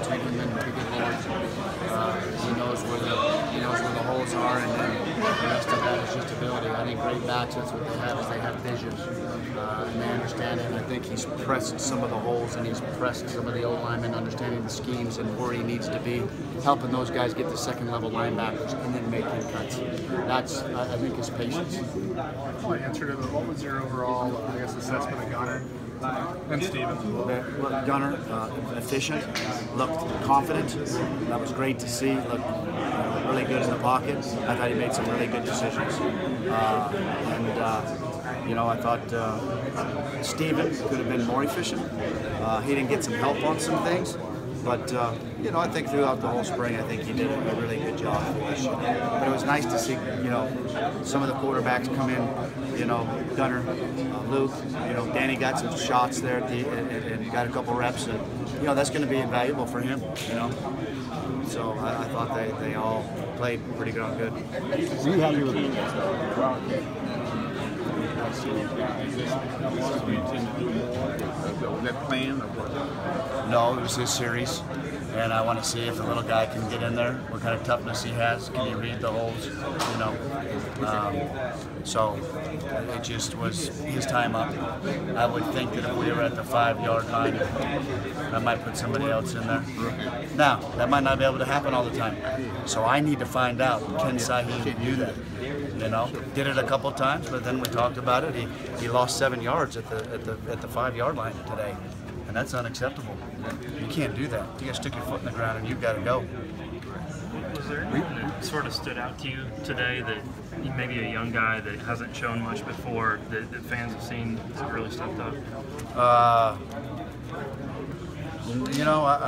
take him in big holes. He knows where the holes are, and then the rest of that is just ability. I think great backs, that's what they have, is they have vision, and they understand it. And I think he's pressed some of the holes, and he's pressed some of the old linemen, understanding the schemes and where he needs to be, helping those guys get the second level linebackers, and then making cuts. That's, I think, his patience. What was your overall, assessment of Gunner and Steven? Gunner, efficient, looked confident. That was great to see. Looked really good in the pocket. I thought he made some really good decisions. I thought Steven could have been more efficient. He didn't get some help on some things. But, I think throughout the whole spring, I think he did a really good job. But it was nice to see, some of the quarterbacks come in, Gunner, Luke, Danny got some shots there and got a couple reps. And, that's going to be invaluable for him, So I thought they all played pretty darn good. Do you have your Was that planned or what? No, it was his series, and I want to see if the little guy can get in there, what kind of toughness he has, can he read the holes, so it just was his time up. I would think that if we were at the 5-yard line, I might put somebody else in there. Now, that might not be able to happen all the time, so I need to find out, can Saheem do that? Did it a couple times, but then we talked about it. He lost 7 yards at the 5-yard line today, and that's unacceptable. You can't do that. You got to stick your foot in the ground, and you've got to go. Was there anything that sort of stood out to you today that maybe a young guy that hasn't shown much before that fans have seen that really stepped up? I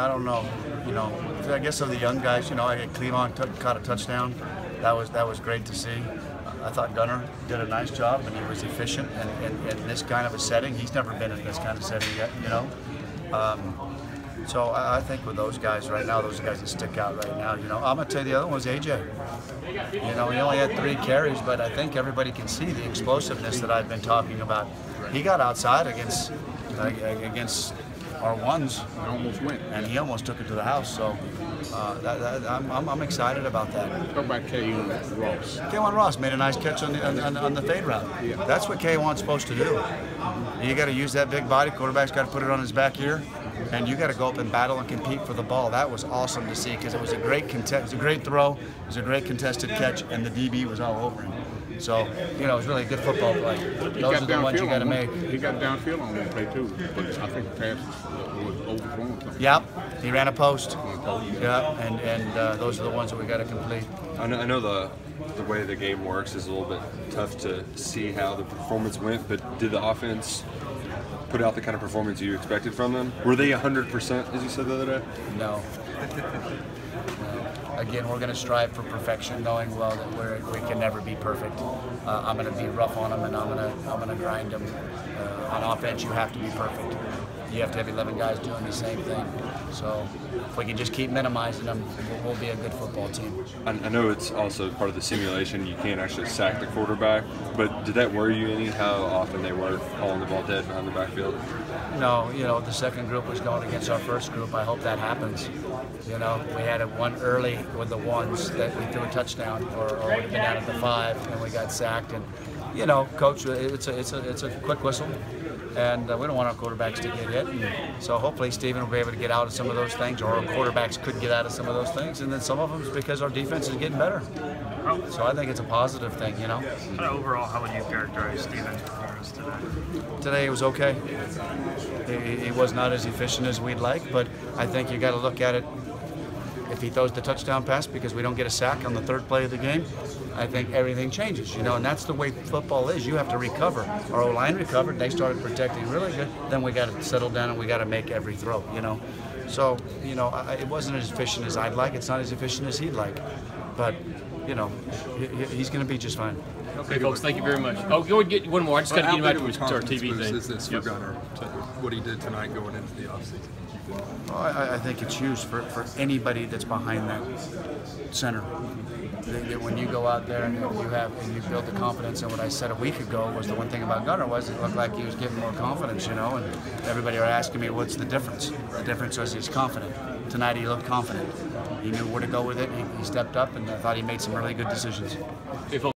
don't know. I guess of the young guys, Cleveland caught a touchdown. That was great to see. I thought Gunner did a nice job, and he was efficient. And in this kind of a setting, he's never been in this kind of setting yet, So I think with those guys right now, those guys that stick out right now, I'm going to tell you the other one was AJ. He only had 3 carries, but I think everybody can see the explosiveness that I've been talking about. He got outside against our ones. He almost went. And he almost took it to the house, so I'm excited about that. How about K1 Ross? K1 Ross made a nice catch on the fade route. Yeah. That's what K1's supposed to do. You got to use that big body. Quarterback's got to put it on his back ear, and you got to go up and battle and compete for the ball. That was awesome to see because it was a great contest. It was a great throw. It was a great contested catch, and the DB was all over him. So, it was really a good football play. Those are the ones you got to make. He got downfield on that play too, but I think the pass was overthrown. Yep, he ran a post. Yeah, and those are the ones that we got to complete. I know the way the game works is a little bit tough to see how the performance went, but did the offense put out the kind of performance you expected from them? Were they 100%, as you said the other day? No. Again, we're going to strive for perfection, knowing well that we can never be perfect. I'm going to be rough on them, and I'm going to grind them. On offense, you have to be perfect. You have to have 11 guys doing the same thing. So if we can just keep minimizing them, we'll be a good football team. I know it's also part of the simulation. You can't actually sack the quarterback, but did that worry you any how often they were hauling the ball dead behind the backfield? No, the second group was going against our first group. I hope that happens. We had one early with the ones that we threw a touchdown, or would have been out at the 5, and we got sacked. And coach, it's a quick whistle, and we don't want our quarterbacks to get hit. And so hopefully Steven will be able to get out of some of those things, or our quarterbacks could get out of some of those things, and then some of them is because our defense is getting better. So I think it's a positive thing, Overall, how would you characterize Steven's performance today? Today it was okay. He was not as efficient as we'd like, but I think you got to look at it. If he throws the touchdown pass because we don't get a sack on the 3rd play of the game, I think everything changes, and that's the way football is. You have to recover. Our O-line recovered. They started protecting really good. Then we got to settle down and we got to make every throw, So, it wasn't as efficient as I'd like. It's not as efficient as he'd like. But, he's going to be just fine. Okay, folks, thank you very much. Oh, go and get one more. I just got to get him out to our TV thing. Is this for Gunner, what he did tonight going into the offseason? Well, I think it's huge for anybody that's behind that center. That when you go out there and you build the confidence, and what I said a week ago was the one thing about Gunnar was it looked like he was getting more confidence, and everybody were asking me what's the difference. The difference was he's confident. Tonight he looked confident. He knew where to go with it. He stepped up, and I thought he made some really good decisions. Hey, folks.